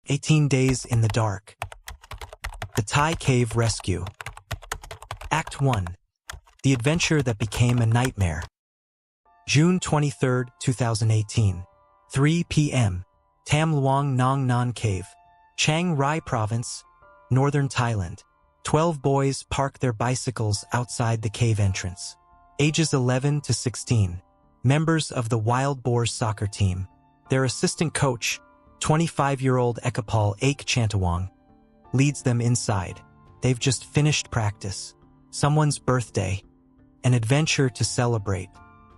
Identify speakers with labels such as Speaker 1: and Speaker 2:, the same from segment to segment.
Speaker 1: 18 Days in the Dark. The Thai Cave Rescue. Act 1. The Adventure That Became a Nightmare. June 23, 2018. 3 p.m. Tham Luang Cave, Chiang Rai Province, Northern Thailand. 12 boys park their bicycles outside the cave entrance. Ages 11 to 16. Members of the Wild Boars soccer team. Their assistant coach, 25-year-old Ekapal Ake Chantawang, leads them inside. They've just finished practice. Someone's birthday. An adventure to celebrate.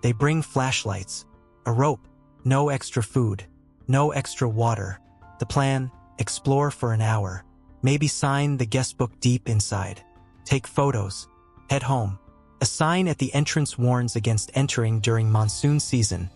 Speaker 1: They bring flashlights, a rope, no extra food, no extra water. The plan, explore for an hour. Maybe sign the guest book deep inside. Take photos. Head home. A sign at the entrance warns against entering during monsoon season,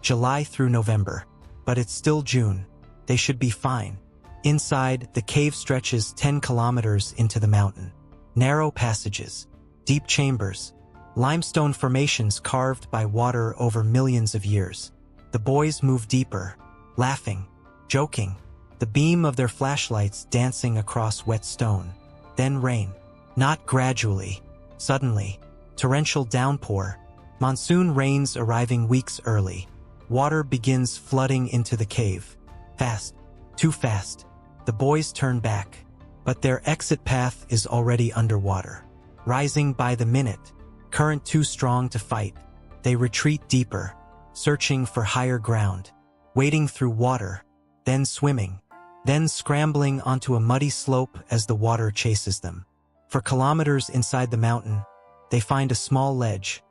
Speaker 1: July through November. But it's still June. They should be fine. Inside, the cave stretches 10 kilometers into the mountain. Narrow passages, deep chambers, limestone formations carved by water over millions of years. The boys move deeper, laughing, joking, the beam of their flashlights dancing across wet stone. Then rain. Not gradually, suddenly. Torrential downpour. Monsoon rains arriving weeks early. Water begins flooding into the cave. Fast. Too fast. The boys turn back. But their exit path is already underwater. Rising by the minute. Current too strong to fight. They retreat deeper, searching for higher ground. Wading through water. Then swimming. Then scrambling onto a muddy slope as the water chases them. For kilometers inside the mountain, they find a small ledge,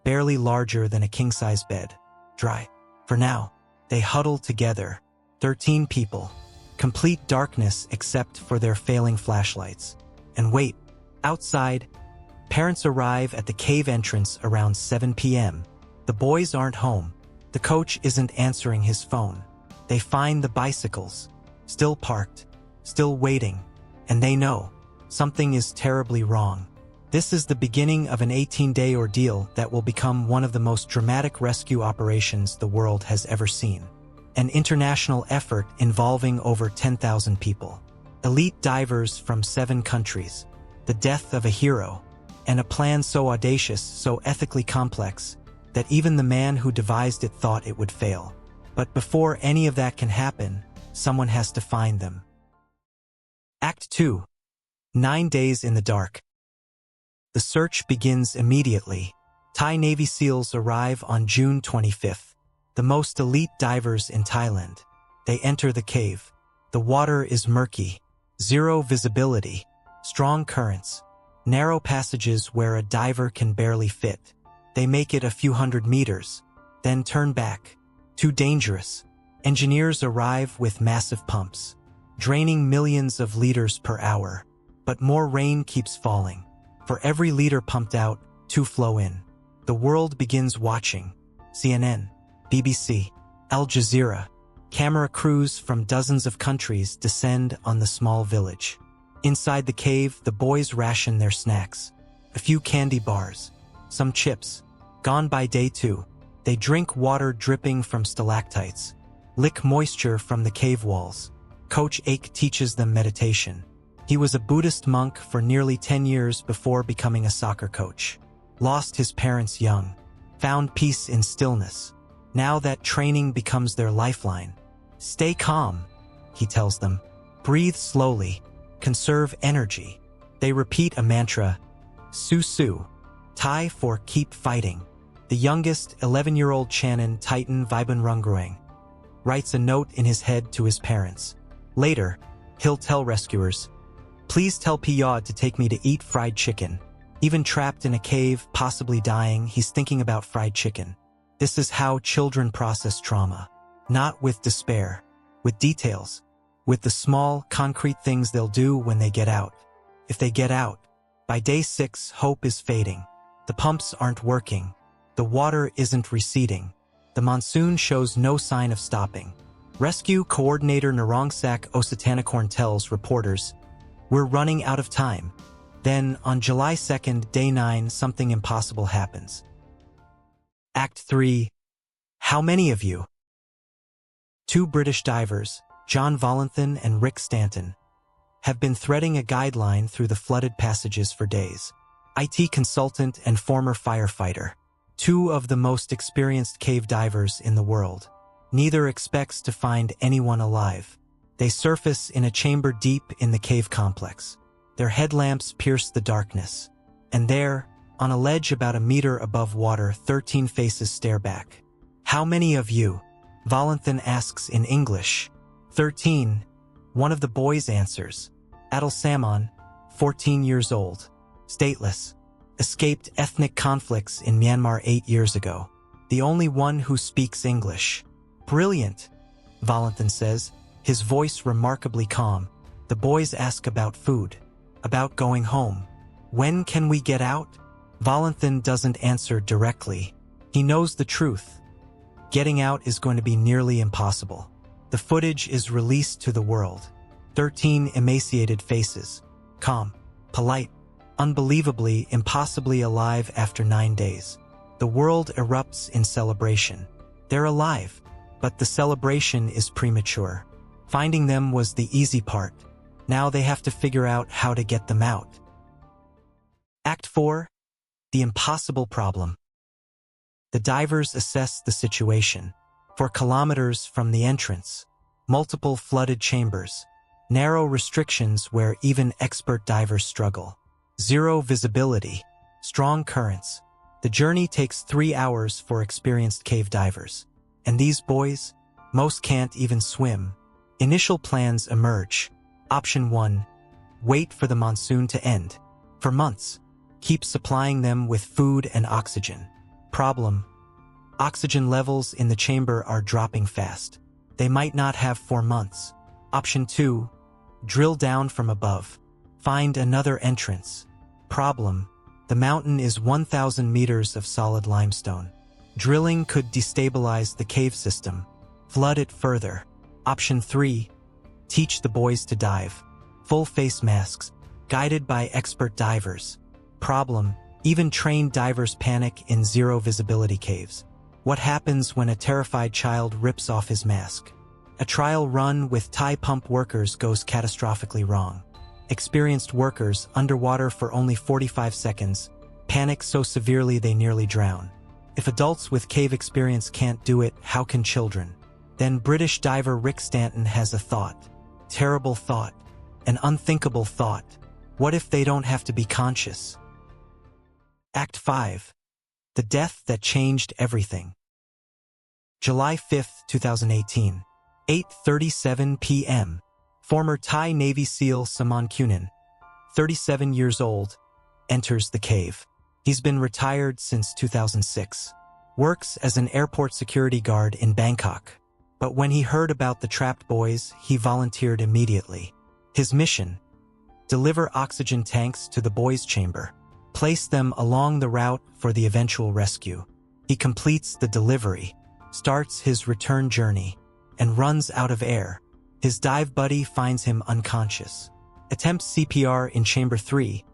Speaker 1: barely larger than a king-size bed. Dry. For now, they huddle together, 13 people, complete darkness except for their failing flashlights. And wait, outside, parents arrive at the cave entrance around 7 p.m. The boys aren't home. The coach isn't answering his phone. They find the bicycles, still parked, still waiting, and they know something is terribly wrong. This is the beginning of an 18-day ordeal that will become one of the most dramatic rescue operations the world has ever seen. An international effort involving over 10,000 people. Elite divers from 7 countries. The death of a hero. And a plan so audacious, so ethically complex, that even the man who devised it thought it would fail. But before any of that can happen, someone has to find them. Act 2. 9 Days in the Dark. The search begins immediately. Thai Navy SEALs arrive on June 25th, the most elite divers in Thailand. They enter the cave. The water is murky, zero visibility, strong currents, narrow passages where a diver can barely fit. They make it a few hundred meters, then turn back. Too dangerous. Engineers arrive with massive pumps, draining millions of liters per hour. But more rain keeps falling. For every liter pumped out, 2 flow in. The world begins watching. CNN, BBC, Al Jazeera. Camera crews from dozens of countries descend on the small village. Inside the cave, the boys ration their snacks. A few candy bars, some chips. Gone by day 2. They drink water dripping from stalactites. Lick moisture from the cave walls. Coach Ake teaches them meditation. He was a Buddhist monk for nearly 10 years before becoming a soccer coach. Lost his parents young. Found peace in stillness. Now that training becomes their lifeline. Stay calm, he tells them. Breathe slowly. Conserve energy. They repeat a mantra, Su Su, Thai for keep fighting. The youngest, 11-year-old Channon Titan Vibanrungruang writes a note in his head to his parents. Later, he'll tell rescuers, please tell Piyod to take me to eat fried chicken. Even trapped in a cave, possibly dying, he's thinking about fried chicken. This is how children process trauma. Not with despair, with details, with the small, concrete things they'll do when they get out. If they get out, by day 6, hope is fading. The pumps aren't working. The water isn't receding. The monsoon shows no sign of stopping. Rescue coordinator Narongsak Osatanakorn tells reporters, we're running out of time. Then, on July 2nd, day 9, something impossible happens. Act 3. How many of you? 2 British divers, John Volanthen and Rick Stanton, have been threading a guideline through the flooded passages for days. IT consultant and former firefighter, two of the most experienced cave divers in the world. Neither expects to find anyone alive. They surface in a chamber deep in the cave complex. Their headlamps pierce the darkness. And there, on a ledge about a meter above water, 13 faces stare back. "How many of you?" Volanthen asks in English. 13. One of the boys answers. Adil Samon, 14 years old. Stateless. Escaped ethnic conflicts in Myanmar 8 years ago. The only one who speaks English. "Brilliant," Volanthen says, his voice remarkably calm. The boys ask about food. About going home. "When can we get out?" Volanthen doesn't answer directly. He knows the truth. Getting out is going to be nearly impossible. The footage is released to the world. 13 emaciated faces. Calm. Polite. Unbelievably, impossibly alive after 9 days. The world erupts in celebration. They're alive, but the celebration is premature. Finding them was the easy part. Now they have to figure out how to get them out. Act 4. The impossible problem. The divers assess the situation. For kilometers from the entrance, multiple flooded chambers, narrow restrictions where even expert divers struggle, zero visibility, strong currents. The journey takes 3 hours for experienced cave divers. And these boys, most can't even swim. Initial plans emerge. Option 1. Wait for the monsoon to end. For months, keep supplying them with food and oxygen. Problem: oxygen levels in the chamber are dropping fast. They might not have for months. Option 2. Drill down from above. Find another entrance. Problem: the mountain is 1,000 meters of solid limestone. Drilling could destabilize the cave system, flood it further. Option 3. Teach the boys to dive. Full face masks, guided by expert divers. Problem: even trained divers panic in zero visibility caves. What happens when a terrified child rips off his mask? A trial run with Thai pump workers goes catastrophically wrong. Experienced workers, underwater for only 45 seconds, panic so severely they nearly drown. If adults with cave experience can't do it, how can children? Then British diver Rick Stanton has a thought. Terrible thought. An unthinkable thought. What if they don't have to be conscious? Act 5. The death that changed everything. July 5, 2018. 8:37 p.m. Former Thai Navy SEAL Samon Kunin, 37 years old, enters the cave. He's been retired since 2006. Works as an airport security guard in Bangkok. But when he heard about the trapped boys, he volunteered immediately. His mission: deliver oxygen tanks to the boys' chamber. Place them along the route for the eventual rescue. He completes the delivery, starts his return journey, and runs out of air. His dive buddy finds him unconscious. Attempts CPR in Chamber 3,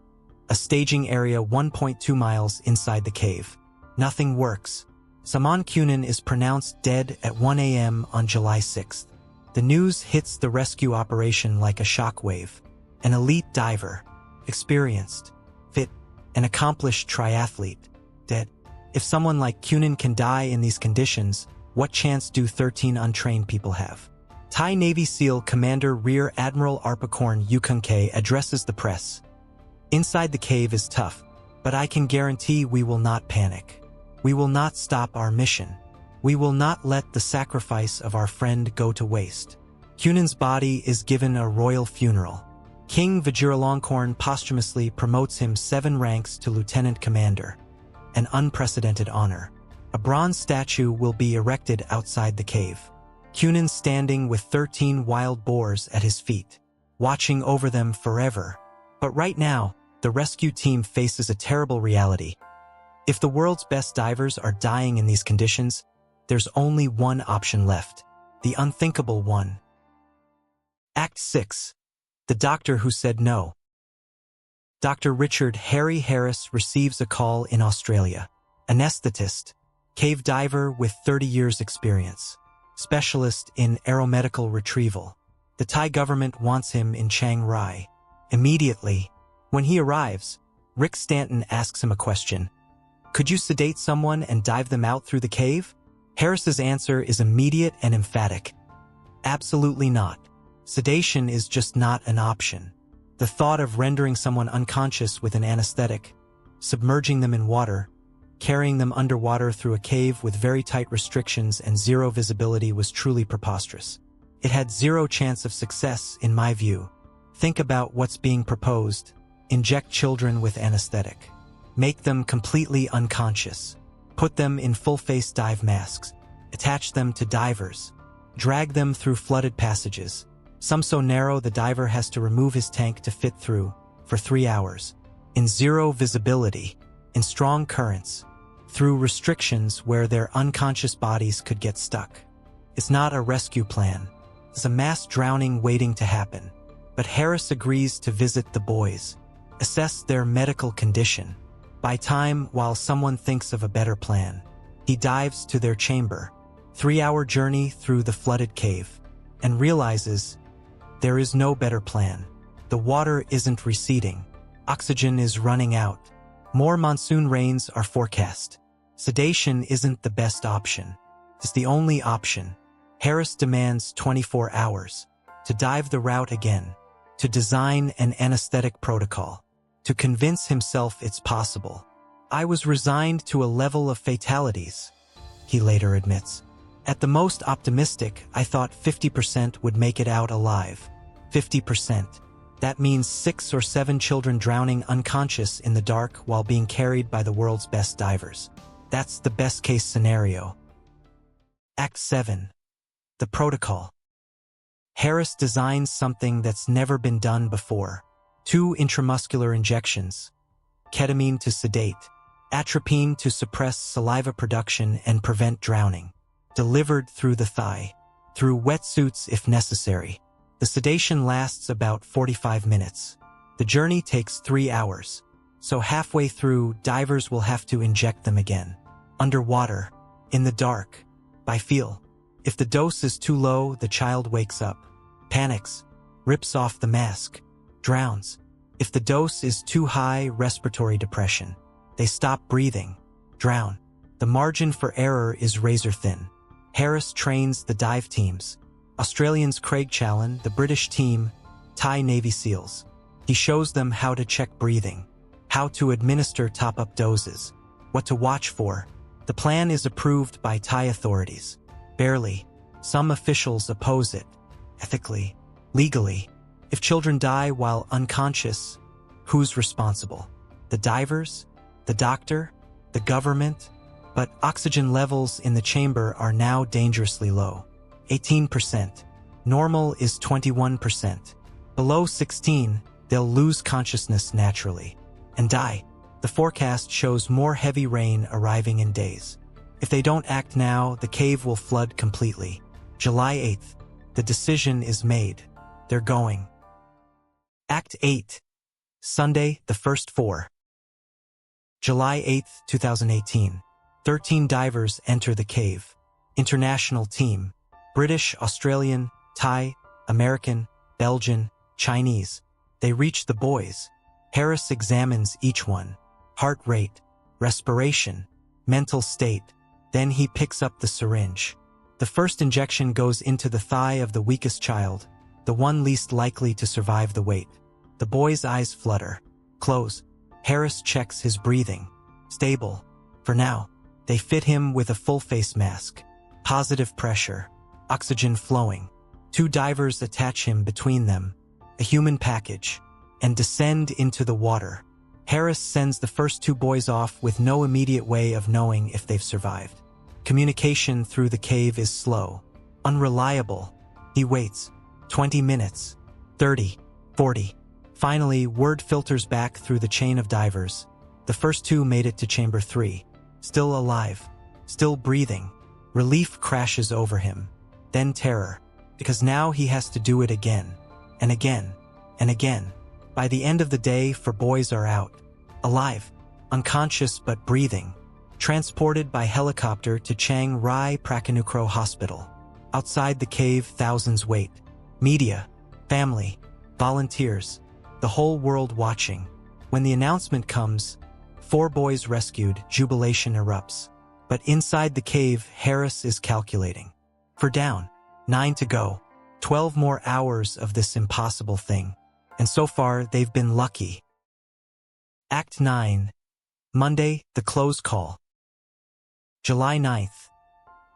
Speaker 1: a staging area 1.2 miles inside the cave. Nothing works. Samon Kunin is pronounced dead at 1 a.m. on July 6th. The news hits the rescue operation like a shockwave. An elite diver, experienced, fit, an accomplished triathlete, dead. If someone like Kunin can die in these conditions, what chance do 13 untrained people have? Thai Navy SEAL Commander Rear Admiral Arpakorn Yukungke addresses the press. Inside the cave is tough, but I can guarantee we will not panic. We will not stop our mission. We will not let the sacrifice of our friend go to waste. Kunin's body is given a royal funeral. King Vajiralongkorn posthumously promotes him 7 ranks to lieutenant commander, an unprecedented honor. A bronze statue will be erected outside the cave. Kunin standing with 13 wild boars at his feet, watching over them forever. But right now, the rescue team faces a terrible reality. If the world's best divers are dying in these conditions, there's only one option left, the unthinkable one. Act 6. The doctor who said no. Dr. Richard Harry Harris receives a call in Australia. Anesthetist, cave diver with 30 years experience, specialist in aeromedical retrieval. The Thai government wants him in Chiang Rai. Immediately, when he arrives, Rick Stanton asks him a question. Could you sedate someone and dive them out through the cave? Harris's answer is immediate and emphatic. Absolutely not. Sedation is just not an option. The thought of rendering someone unconscious with an anesthetic, submerging them in water, carrying them underwater through a cave with very tight restrictions and zero visibility was truly preposterous. It had zero chance of success, in my view. Think about what's being proposed. Inject children with anesthetic. Make them completely unconscious. Put them in full-face dive masks. Attach them to divers. Drag them through flooded passages. Some so narrow the diver has to remove his tank to fit through, for 3 hours. In zero visibility, in strong currents, through restrictions where their unconscious bodies could get stuck. It's not a rescue plan. It's a mass drowning waiting to happen. But Harris agrees to visit the boys, assess their medical condition. By time, while someone thinks of a better plan, he dives to their chamber, 3-hour journey through the flooded cave, and realizes there is no better plan. The water isn't receding. Oxygen is running out. More monsoon rains are forecast. Sedation isn't the best option. It's the only option. Harris demands 24 hours to dive the route again, to design an anesthetic protocol, to convince himself it's possible. I was resigned to a level of fatalities, he later admits. At the most optimistic, I thought 50% would make it out alive. 50%. That means 6 or 7 children drowning unconscious in the dark while being carried by the world's best divers. That's the best-case scenario. Act 7. The protocol. Harris designs something that's never been done before. 2 intramuscular injections. Ketamine to sedate. Atropine to suppress saliva production and prevent drowning. Delivered through the thigh. Through wetsuits if necessary. The sedation lasts about 45 minutes. The journey takes 3 hours. So halfway through, divers will have to inject them again. Underwater. In the dark. By feel. If the dose is too low, the child wakes up, panics, rips off the mask, drowns. If the dose is too high, respiratory depression. They stop breathing, drown. The margin for error is razor thin. Harris trains the dive teams. Australians Craig Challen, the British team, Thai Navy SEALs. He shows them how to check breathing, how to administer top-up doses, what to watch for. The plan is approved by Thai authorities. Barely. Some officials oppose it. Ethically. Legally. If children die while unconscious, who's responsible? The divers? The doctor? The government? But oxygen levels in the chamber are now dangerously low. 18%. Normal is 21%. Below 16, they'll lose consciousness naturally and die. The forecast shows more heavy rain arriving in days. If they don't act now, the cave will flood completely. July 8th. The decision is made. They're going. Act 8. Sunday, the first 4. July 8th, 2018. 13 divers enter the cave. International team. British, Australian, Thai, American, Belgian, Chinese. They reach the boys. Harris examines each one. Heart rate, respiration, mental state. Then he picks up the syringe. The first injection goes into the thigh of the weakest child, the one least likely to survive the weight. The boy's eyes flutter. Close. Harris checks his breathing. Stable. For now. They fit him with a full face mask. Positive pressure. Oxygen flowing. 2 divers attach him between them, a human package, and descend into the water. Harris sends the first 2 boys off with no immediate way of knowing if they've survived. Communication through the cave is slow, unreliable. He waits. 20 minutes. 30. 40. Finally, word filters back through the chain of divers. The first 2 made it to chamber 3. Still alive. Still breathing. Relief crashes over him. Then terror. Because now he has to do it again. And again. And again. By the end of the day, 4 boys are out. Alive. Unconscious but breathing. Transported by helicopter to Chiang Rai Prakanukro Hospital. Outside the cave, thousands wait. Media. Family, volunteers, the whole world watching. When the announcement comes, 4 boys rescued, jubilation erupts. But inside the cave, Harris is calculating. For down, 9 to go, 12 more hours of this impossible thing. And so far, they've been lucky. Act 9. Monday, the close call. July 9th.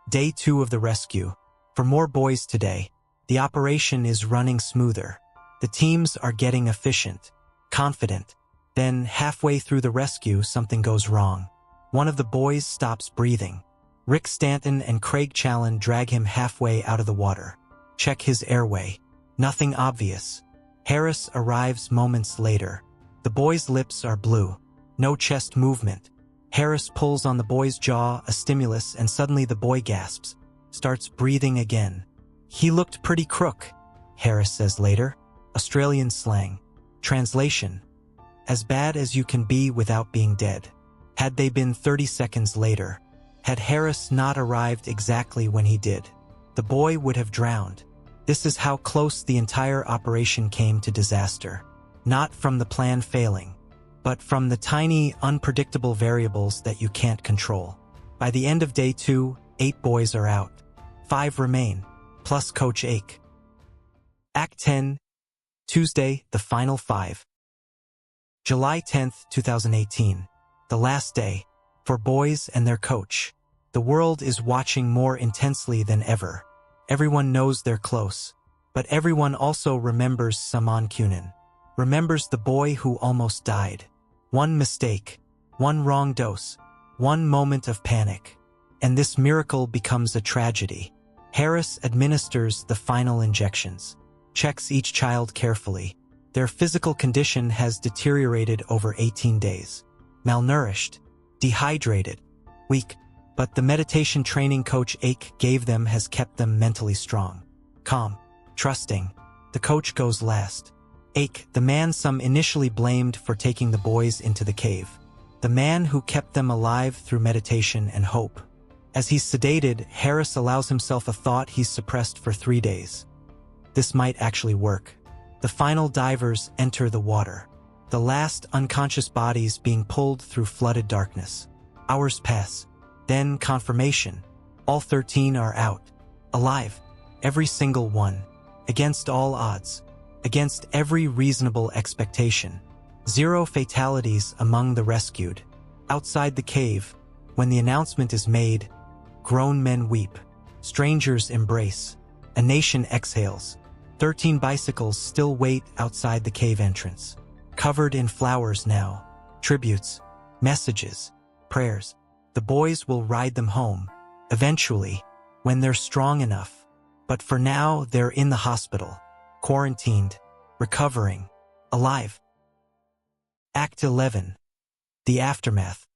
Speaker 1: Day 2 of the rescue. For more boys today, the operation is running smoother. The teams are getting efficient, confident. Then, halfway through the rescue, something goes wrong. One of the boys stops breathing. Rick Stanton and Craig Challen drag him halfway out of the water. Check his airway. Nothing obvious. Harris arrives moments later. The boy's lips are blue. No chest movement. Harris pulls on the boy's jaw, a stimulus, and suddenly the boy gasps, starts breathing again. He looked pretty crook, Harris says later. Australian slang. Translation: as bad as you can be without being dead. Had they been 30 seconds later, had Harris not arrived exactly when he did, the boy would have drowned. This is how close the entire operation came to disaster. Not from the plan failing, but from the tiny, unpredictable variables that you can't control. By the end of day 2, 8 boys are out. 5 remain, plus Coach Ake. Act 10, Tuesday, the final 5. July 10th, 2018. The last day. For boys and their coach. The world is watching more intensely than ever. Everyone knows they're close. But everyone also remembers Saman Kunin. Remembers the boy who almost died. One mistake. One wrong dose. One moment of panic. And this miracle becomes a tragedy. Harris administers the final injections. Checks each child carefully. Their physical condition has deteriorated over 18 days. Malnourished, dehydrated, weak, but the meditation training Coach Ake gave them has kept them mentally strong, calm, trusting. The coach goes last. Ake, the man some initially blamed for taking the boys into the cave. The man who kept them alive through meditation and hope. As he's sedated, Harris allows himself a thought he's suppressed for 3 days. This might actually work. The final divers enter the water. The last unconscious bodies being pulled through flooded darkness. Hours pass. Then confirmation. All 13 are out. Alive. Every single one. Against all odds. Against every reasonable expectation. 0 fatalities among the rescued. Outside the cave, when the announcement is made, grown men weep. Strangers embrace. A nation exhales. 13 bicycles still wait outside the cave entrance. Covered in flowers now. Tributes. Messages. Prayers. The boys will ride them home. Eventually, when they're strong enough. But for now, they're in the hospital. Quarantined. Recovering. Alive. Act 11. The aftermath.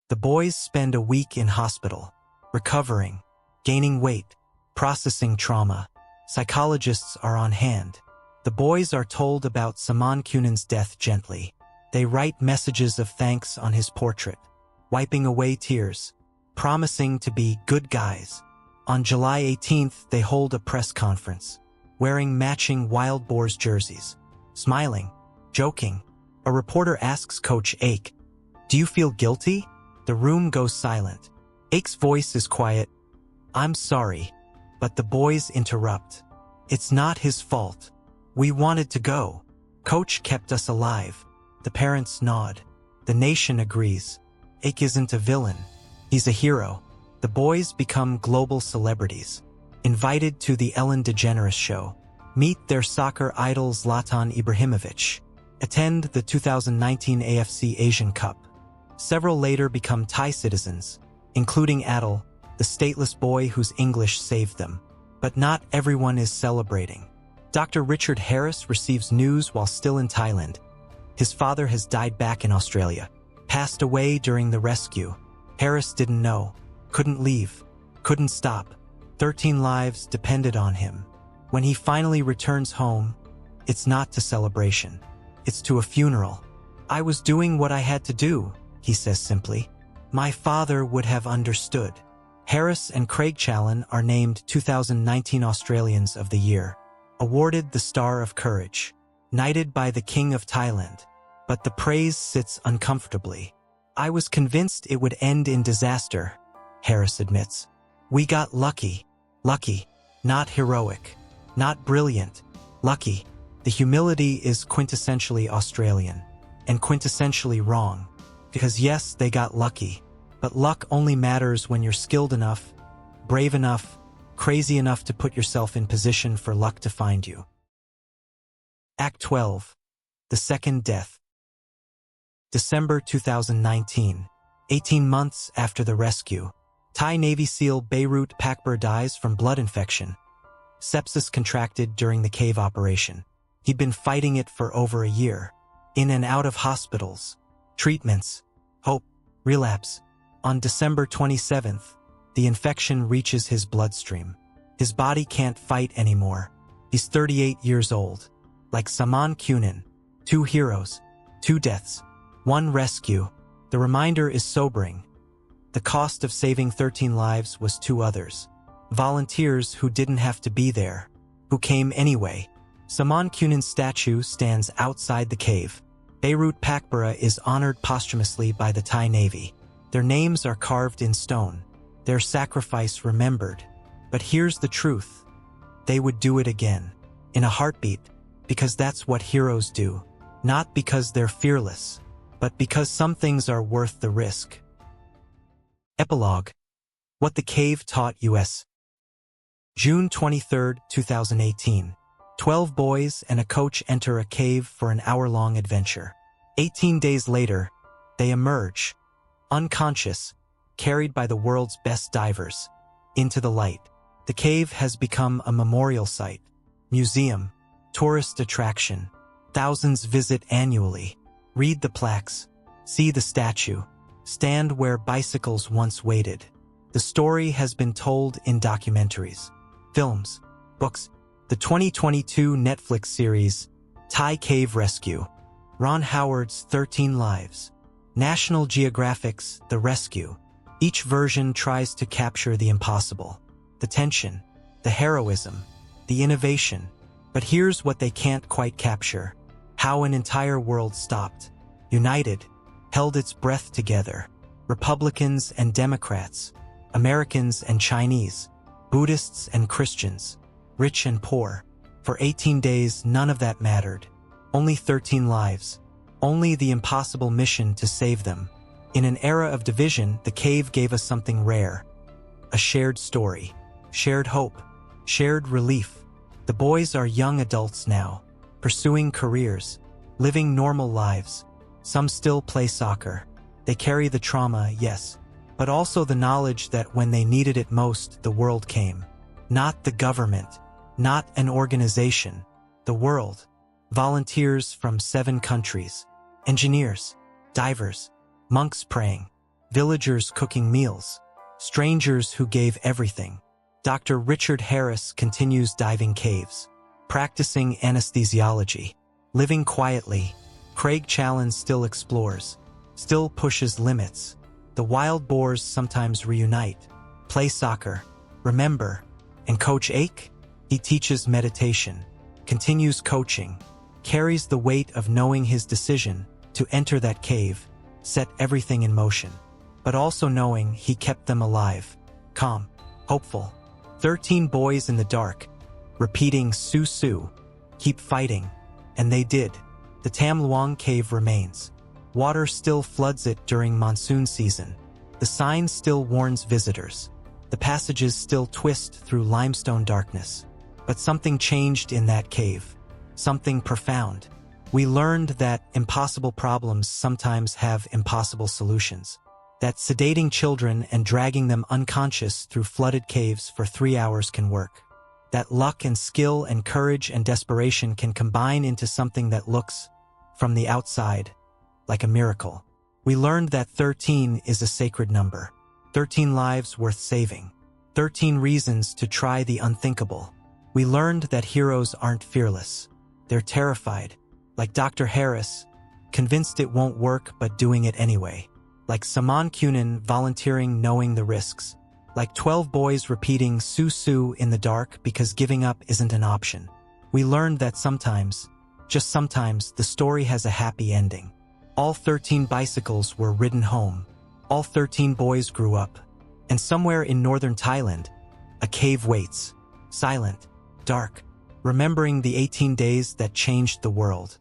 Speaker 1: The boys spend a week in hospital. Recovering. Gaining weight. Processing trauma. Psychologists are on hand. The boys are told about Saman Kunin's death gently. They write messages of thanks on his portrait, wiping away tears, promising to be good guys. On July 18th, they hold a press conference, wearing matching Wild Boars jerseys, smiling, joking. A reporter asks Coach Ake, "Do you feel guilty?" The room goes silent. Ake's voice is quiet. "I'm sorry." But the boys interrupt. "It's not his fault. We wanted to go. Coach kept us alive." The parents nod. The nation agrees. Ake isn't a villain. He's a hero. The boys become global celebrities. Invited to the Ellen DeGeneres show. Meet their soccer idol Zlatan Ibrahimovic. Attend the 2019 AFC Asian Cup. Several later become Thai citizens, including Adil, the stateless boy whose English saved them. But not everyone is celebrating. Dr. Richard Harris receives news while still in Thailand. His father has died back in Australia. Passed away during the rescue. Harris didn't know. Couldn't leave. Couldn't stop. 13 lives depended on him. When he finally returns home, it's not to celebration. It's to a funeral. "I was doing what I had to do," he says simply. "My father would have understood." Harris and Craig Challen are named 2019 Australians of the Year. awarded the Star of Courage, knighted by the King of Thailand. But the praise sits uncomfortably. I was convinced it would end in disaster, Harris admits. We got lucky. Lucky. Not heroic. Not brilliant. Lucky. The humility is quintessentially Australian. And quintessentially wrong. Because yes, they got lucky. But luck only matters when you're skilled enough, brave enough, crazy enough to put yourself in position for luck to find you. Act 12. The Second Death. December 2019. 18 months after the rescue. Thai Navy SEAL Beirut Pakbur dies from blood infection. Sepsis contracted during the cave operation. He'd been fighting it for over a year. In and out of hospitals. Treatments. Hope. Relapse. On December 27th, the infection reaches his bloodstream. His body can't fight anymore. He's 38 years old. Like Saman Kunin. 2 heroes. 2 deaths. 1 rescue. The reminder is sobering. The cost of saving 13 lives was 2 others. Volunteers who didn't have to be there. Who came anyway. Saman Kunin's statue stands outside the cave. Beirut Pakbur is honored posthumously by the Thai Navy. Their names are carved in stone. Their sacrifice remembered. But here's the truth. They would do it again. In a heartbeat. Because that's what heroes do. Not because they're fearless. But because some things are worth the risk. Epilogue. What the Cave Taught Us. June 23, 2018. 12 boys and a coach enter a cave for an hour-long adventure. 18 days later, they emerge, unconscious, carried by the world's best divers, into the light. The cave has become a memorial site, museum, tourist attraction. Thousands visit annually. Read the plaques, see the statue, stand where bicycles once waited. The story has been told in documentaries, films, books. The 2022 Netflix series, Thai Cave Rescue, Ron Howard's 13 Lives, National Geographic's The Rescue. Each version tries to capture the impossible, the tension, the heroism, the innovation. But here's what they can't quite capture. How an entire world stopped, united, held its breath together. Republicans and Democrats, Americans and Chinese, Buddhists and Christians, rich and poor. For 18 days, none of that mattered. Only 13 lives. Only the impossible mission to save them. In an era of division, the cave gave us something rare. A shared story. Shared hope. Shared relief. The boys are young adults now, pursuing careers, living normal lives. Some still play soccer. They carry the trauma, yes, but also the knowledge that when they needed it most, the world came. Not the government, not an organization, the world. Volunteers from 7 countries, engineers, divers, monks praying, villagers cooking meals, strangers who gave everything. Dr. Richard Harris continues diving caves, practicing anesthesiology, living quietly. Craig Challen still explores, still pushes limits. The wild boars sometimes reunite, play soccer, remember. And Coach Ake? He teaches meditation, continues coaching, carries the weight of knowing his decision to enter that cave, set everything in motion, but also knowing he kept them alive, calm, hopeful. 13 boys in the dark, repeating "Su Su," keep fighting, and they did. The Tham Luang Cave remains. Water still floods it during monsoon season. The sign still warns visitors. The passages still twist through limestone darkness. But something changed in that cave. Something profound. We learned that impossible problems sometimes have impossible solutions. That sedating children and dragging them unconscious through flooded caves for 3 hours can work. That luck and skill and courage and desperation can combine into something that looks, from the outside, like a miracle. We learned that 13 is a sacred number. 13 lives worth saving. 13 reasons to try the unthinkable. We learned that heroes aren't fearless. They're terrified. Like Dr. Harris, convinced it won't work but doing it anyway. Like Saman Kunin volunteering knowing the risks. Like 12 boys repeating "Su Su" in the dark because giving up isn't an option. We learned that sometimes, just sometimes, the story has a happy ending. All 13 bicycles were ridden home. All 13 boys grew up. And somewhere in northern Thailand, a cave waits, silent, dark, remembering the 18 days that changed the world.